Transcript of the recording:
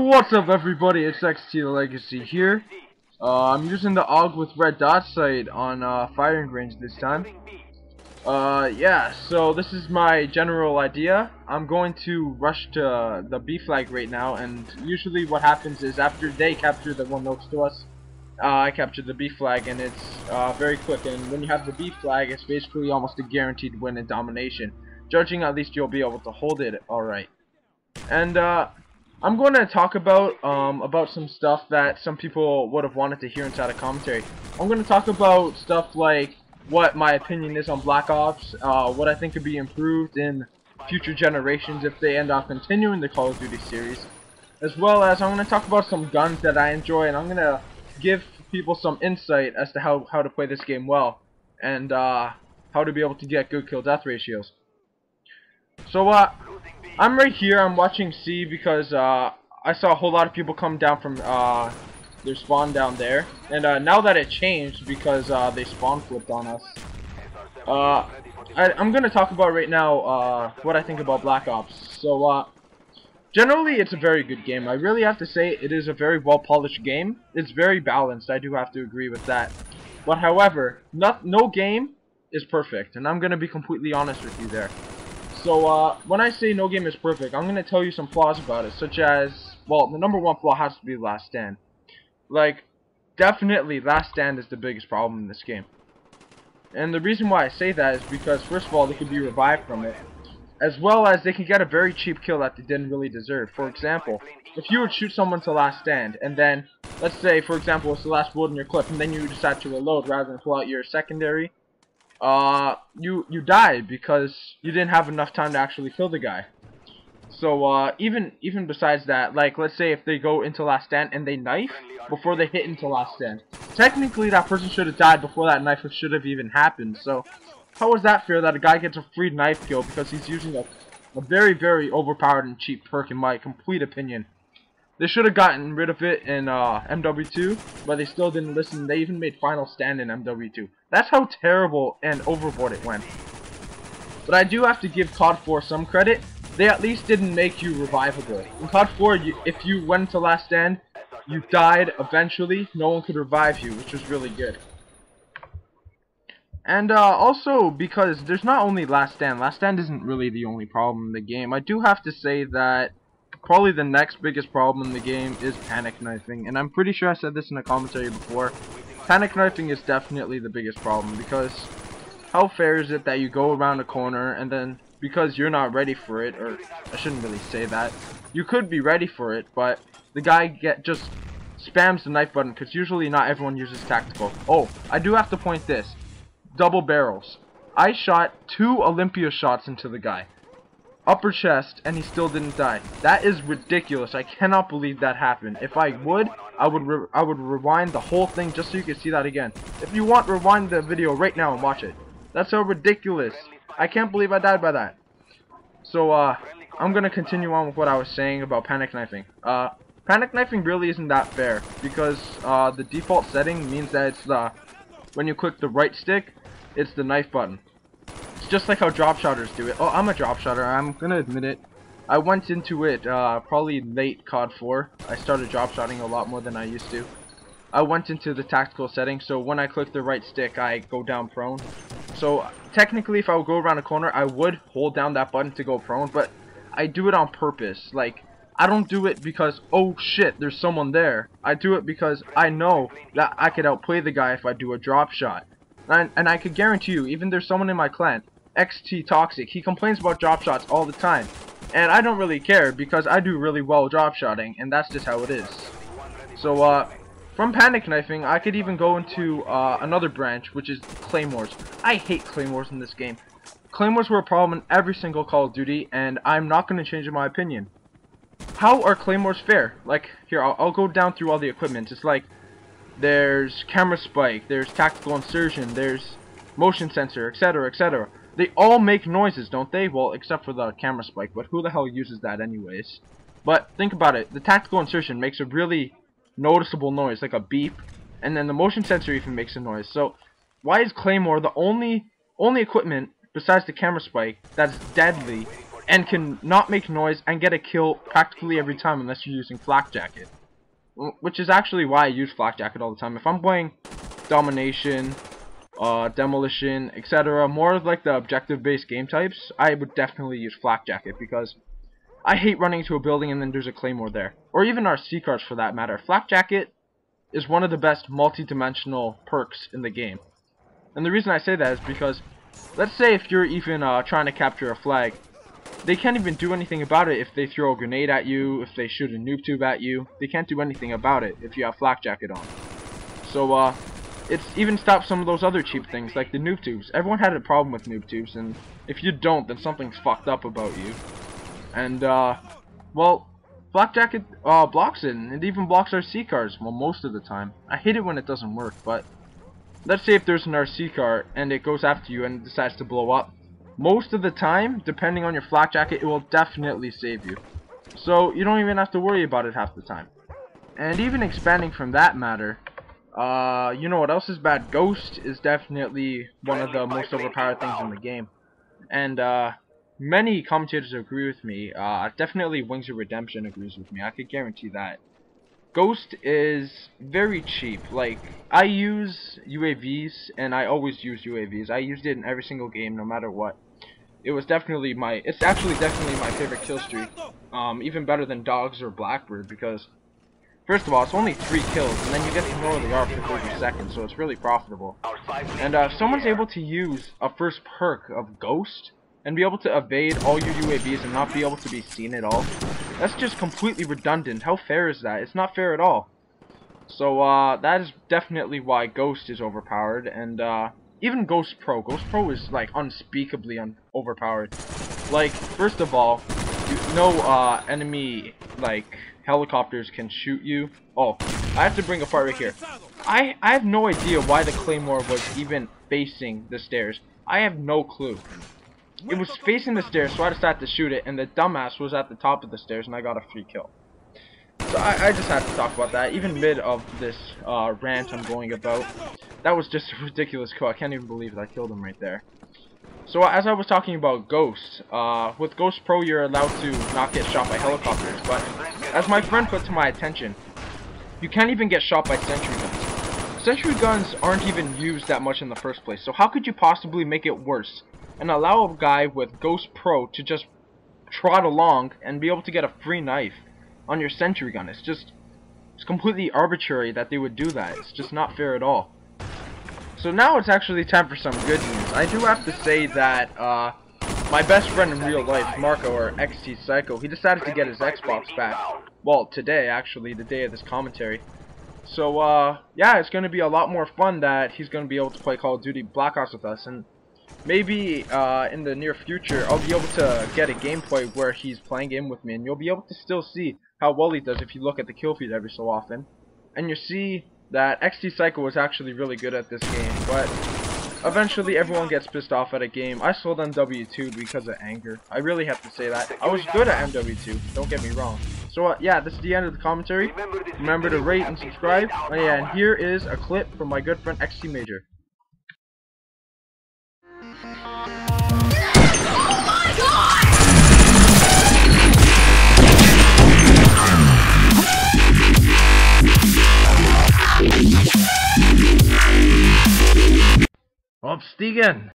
What's up, everybody? It's LeGaCy here. I'm using the AUG with red dot sight on firing range this time. Yeah, so this is my general idea. I'm going to rush to the B flag right now, and usually what happens is after they capture the one next to us, I capture the B flag, and it's very quick. And when you have the B flag, it's basically almost a guaranteed win and domination. Judging, at least you'll be able to hold it alright. And I'm going to talk about some stuff that some people would have wanted to hear inside a commentary. I'm going to talk about stuff like what my opinion is on Black Ops, what I think could be improved in future generations if they end up continuing the Call of Duty series, as well as I'm going to talk about some guns that I enjoy, and I'm going to give people some insight as to how to play this game well, and how to be able to get good kill-death ratios. So, I'm right here, I'm watching C because I saw a whole lot of people come down from their spawn down there. And now that it changed because they spawn flipped on us, I'm going to talk about right now what I think about Black Ops. So, generally it's a very good game. I really have to say it is a very well polished game. It's very balanced, I do have to agree with that. But however, no game is perfect, and I'm going to be completely honest with you there. So, when I say no game is perfect, I'm going to tell you some flaws about it, such as, well, the number one flaw has to be Last Stand. Like, definitely Last Stand is the biggest problem in this game. And the reason why I say that is because, first of all, they could be revived from it, as well as they can get a very cheap kill that they didn't really deserve. For example, if you would shoot someone to Last Stand, and then, let's say, for example, it's the last bullet in your clip, and then you decide to reload rather than pull out your secondary, you died because you didn't have enough time to actually kill the guy. So even besides that, like, let's say if they go into Last Stand and they knife before they hit into Last Stand, technically that person should have died before that knife should have even happened. So how is that fair that a guy gets a free knife kill because he's using a very, very overpowered and cheap perk, in my complete opinion? They should have gotten rid of it in MW2, but they still didn't listen. They even made Final Stand in MW2. That's how terrible and overboard it went. But I do have to give COD 4 some credit. They at least didn't make you revivable. In COD 4, if you went to Last Stand, you died eventually. No one could revive you, which was really good. And also, because there's not only Last Stand. Last Stand isn't really the only problem in the game. I do have to say that probably the next biggest problem in the game is panic knifing, and I'm pretty sure I said this in a commentary before. Panic knifing is definitely the biggest problem, because how fair is it that you go around a corner and then because you're not ready for it, or I shouldn't really say that, you could be ready for it, but the guy just spams the knife button, because usually not everyone uses tactical. Oh, I do have to point this. Double barrels. I shot 2 Olympia shots into the guy. Upper chest, and he still didn't die. That is ridiculous. I cannot believe that happened. If I would rewind the whole thing just so you can see that again. If you want, rewind the video right now and watch it. That's so ridiculous. I can't believe I died by that. So, I'm gonna continue on with what I was saying about panic knifing. Panic knifing really isn't that fair, because the default setting means that it's when you click the right stick, it's the knife button. Just like how drop shotters do it. Oh, I'm a drop shotter, I'm gonna admit it. I went into it probably late COD 4. I started drop shotting a lot more than I used to. I went into the tactical setting, so when I click the right stick, I go down prone. So technically, if I would go around a corner, I would hold down that button to go prone, but I do it on purpose. Like, I don't do it because, oh shit, there's someone there. I do it because I know that I could outplay the guy if I do a drop shot. And I could guarantee you, even there's someone in my clan, XT Toxic, he complains about drop shots all the time, and I don't really care because I do really well drop shotting, and that's just how it is. So from panic knifing, I could even go into another branch, which is claymores. I hate claymores in this game. Claymores were a problem in every single Call of Duty, and I'm not going to change my opinion. How are claymores fair? Like, here, I'll go down through all the equipment. It's like, there's camera spike, there's tactical insertion, there's motion sensor, etc., etc. They all make noises, don't they? Well, except for the camera spike, but who the hell uses that anyways? But think about it. The tactical insertion makes a really noticeable noise, like a beep, and then the motion sensor even makes a noise. So, why is Claymore the only equipment, besides the camera spike, that's deadly, and can not make noise and get a kill practically every time unless you're using Flak Jacket. Which is actually why I use Flak Jacket all the time. If I'm playing Domination, Demolition, etc., more of like the objective-based game types, I would definitely use Flak Jacket because I hate running into a building and then there's a claymore there. Or even our C-cards for that matter. Flak Jacket is one of the best multi-dimensional perks in the game. And the reason I say that is because, let's say if you're even trying to capture a flag, they can't even do anything about it if they throw a grenade at you, if they shoot a noob tube at you. They can't do anything about it if you have Flak Jacket on. So, it's even stopped some of those other cheap things, like the noob tubes. Everyone had a problem with noob tubes, and if you don't, then something's fucked up about you. And, well, Flak Jacket blocks it, and it even blocks RC cars, well, most of the time. I hate it when it doesn't work, but let's say if there's an RC car, and it goes after you and it decides to blow up. Most of the time, depending on your Flak Jacket, it will definitely save you. So, you don't even have to worry about it half the time. And even expanding from that matter, you know what else is bad? Ghost is definitely one of the most overpowered things in the game. And, many commentators agree with me. Definitely Wings of Redemption agrees with me. I could guarantee that. Ghost is very cheap. Like, I use UAVs, and I always use UAVs. I used it in every single game, no matter what. It's actually definitely my favorite kill streak. Even better than Dogs or Blackbird, because first of all, it's only 3 kills, and then you get to know the AR for 30 seconds, so it's really profitable. And if someone's able to use a first perk of Ghost, and be able to evade all your UAVs and not be able to be seen at all, that's just completely redundant. How fair is that? It's not fair at all. So, that is definitely why Ghost is overpowered, and, even Ghost Pro. Ghost Pro is, like, unspeakably overpowered. Like, first of all, no, enemy, like, helicopters can shoot you. Oh, I have to bring a part right here. I have no idea why the Claymore was even facing the stairs. I have no clue. It was facing the stairs, so I decided to shoot it, and the dumbass was at the top of the stairs, and I got a free kill. So I just had to talk about that. Even mid of this rant I'm going about, that was just a ridiculous kill. I can't even believe that I killed him right there. So as I was talking about Ghost, with Ghost Pro you're allowed to not get shot by helicopters, but as my friend put to my attention, you can't even get shot by sentry guns. Sentry guns aren't even used that much in the first place, so how could you possibly make it worse and allow a guy with Ghost Pro to just trot along and be able to get a free knife on your sentry gun? It's completely arbitrary that they would do that. It's just not fair at all. So now it's actually time for some good news. I do have to say that my best friend in real life, Marco, or XT Psycho, he decided to get his Xbox back. Well, today actually, the day of this commentary. So yeah, it's going to be a lot more fun that he's going to be able to play Call of Duty Black Ops with us, and maybe in the near future I'll be able to get a gameplay where he's playing game with me, and you'll be able to still see how well he does if you look at the kill feed every so often. And you see that XT Psycho was actually really good at this game, but eventually everyone gets pissed off at a game. I sold MW2 because of anger. I really have to say that. I was good at MW2, don't get me wrong. So yeah, this is the end of the commentary. Remember to rate and subscribe. Oh yeah, and here is a clip from my good friend XT Major. Up, Stegen!